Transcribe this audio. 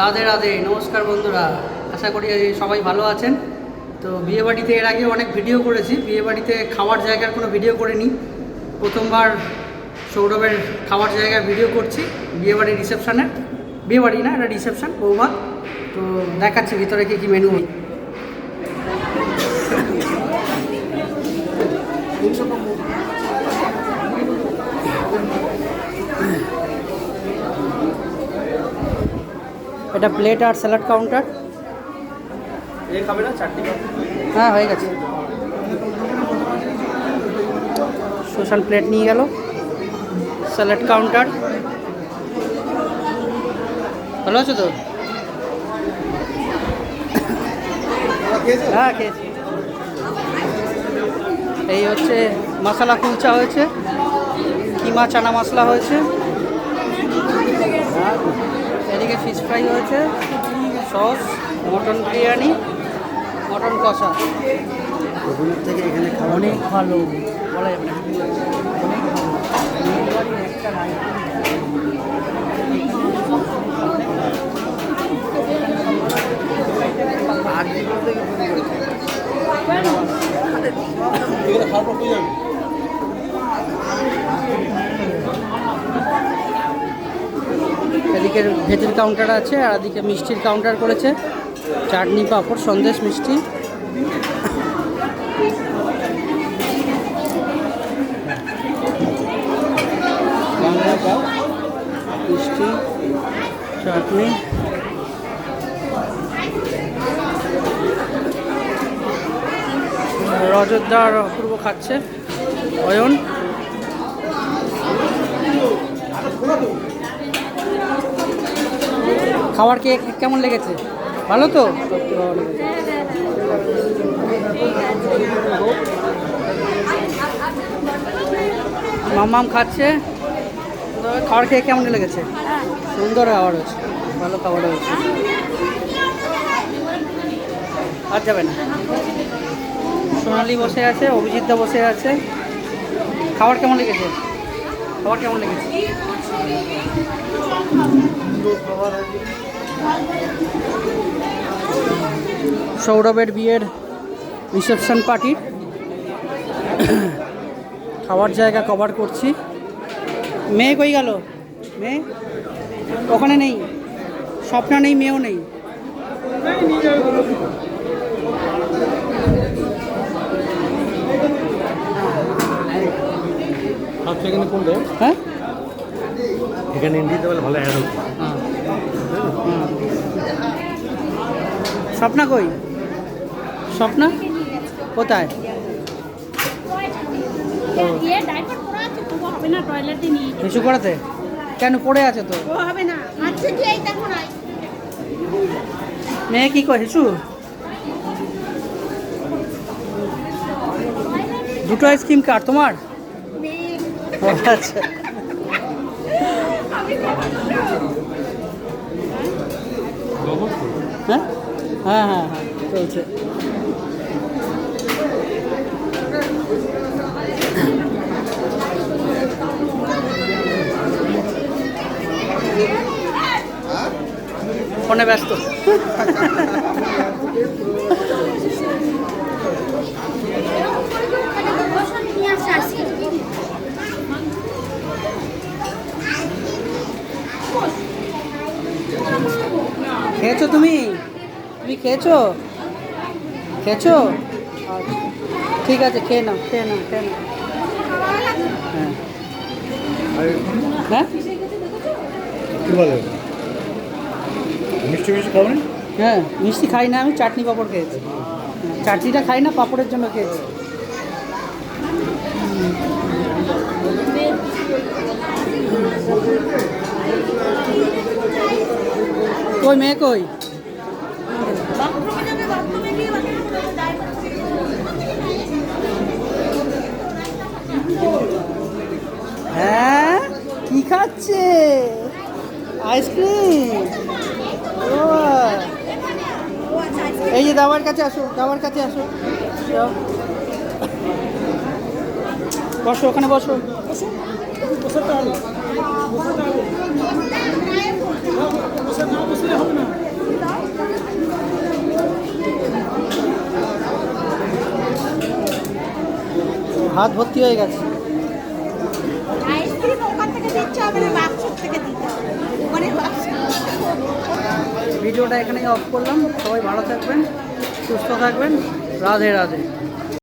রাধে রাধে, নমস্কার বন্ধুরা। আশা করি সবাই ভালো আছেন। তো বিয়েবাড়িতে এর আগে অনেক ভিডিও করেছি, বিয়েবাড়িতে খাওয়ার জায়গার কোনো ভিডিও করিনি। প্রথমবার সৌরভের খাওয়ার জায়গার ভিডিও করছি, বিয়েবাড়ির রিসেপশানের। বিয়েবাড়ি না, এটা রিসেপশান, বৌভাত। তো দেখাচ্ছি ভিতরে কী কী মেনু। এটা প্লেট আর স্যালাড কাউন্টার। খাবে না চাটনি? হ্যাঁ, হয়ে গেছে। সুশান প্লেট নিয়ে গেল। Salad counter. ভালো আছো তো? হ্যাঁ, খেয়েছি। এই হচ্ছে মশলা কুলচা হয়েছে, কিমা চানা মশলা হয়েছে, এদিকে ফিশ ফ্রাই হয়েছে, সস, মটন বিরিয়ানি, মটন কষা। থেকে এখানে অনেক ভালো, বলা যাবে না। এদিকে ভেজের কাউন্টার আছে, আর এদিকে মিষ্টির কাউন্টার করেছে। চাটনি, পাঁপড়, সন্দেশ, মিষ্টি। মিষ্টি, চাটনি। রজতদা আর অপূর্ব খাচ্ছে। অয়ন। খাবার কে কেমন লেগেছে? ভালো তো? মাম্মাম খাচ্ছে। খাবার খেয়ে কেমন লেগেছে? সুন্দর খাবার হয়েছে, ভালো খাবার হয়েছে। আর যাবে না? সোনালি বসে আছে, অভিজিৎদা বসে আছে। খাবার কেমন লেগেছে? খাবার কেমন লেগেছে? সৌরভের বিয়ের রিসেপশন পার্টির খাওয়ার জায়গা কভার করছি। মেয়ে কই গেল? মেয়ে ওখানে নেই, স্বপ্না নেই, মেয়েও নেই। এখানে কোনটা? হ্যাঁ, এখানে ইন্ডিতে বলে ভালো অ্যাড হচ্ছে। স্বপ্না কই? স্বপ্না কোথায়? হিসু করাতে কেন পড়ে আছে তো? মেয়ে কি কয়? হিসু দুটো আইসক্রিম কার তোমার? আচ্ছা, হ্যাঁ হ্যাঁ হ্যাঁ হ্যাঁ, চলছে। ফোনে ব্যস্ত। খেয়েছো তুমি? তুমি খেয়েছো? খেয়েছো? আচ্ছা, ঠিক আছে, খেয়ে নাও, খেয়ে নাও, খেয়ে নাও। হ্যাঁ হ্যাঁ, কি বলে মিষ্টি মিষ্টি খাবেন? হ্যাঁ, মিষ্টি খাই না আমি, চাটনি পাঁপড় খেয়েছি। চাটনিটা খাই না, পাঁপড়ের জন্য খেয়েছি। কই মেয়ে কই? হ্যাঁ, কি খাচ্ছে? আইসক্রিম। এই যে দাবার কাছে আসো, দাবার কাছে আসো। বসো, ওখানে বসো। বসে না বসলে হবে না। হাত ভর্তি হয়ে গেছে। আইসক্রিম ওখান থেকে দিচ্ছে হবে না, বাক্স থেকে দিতে হবে, ওখানে বাক্স। ভিডিওটা এখানেই অফ করলাম। সবাই ভালো থাকবেন, সুস্থ থাকবেন। রাধে রাধে।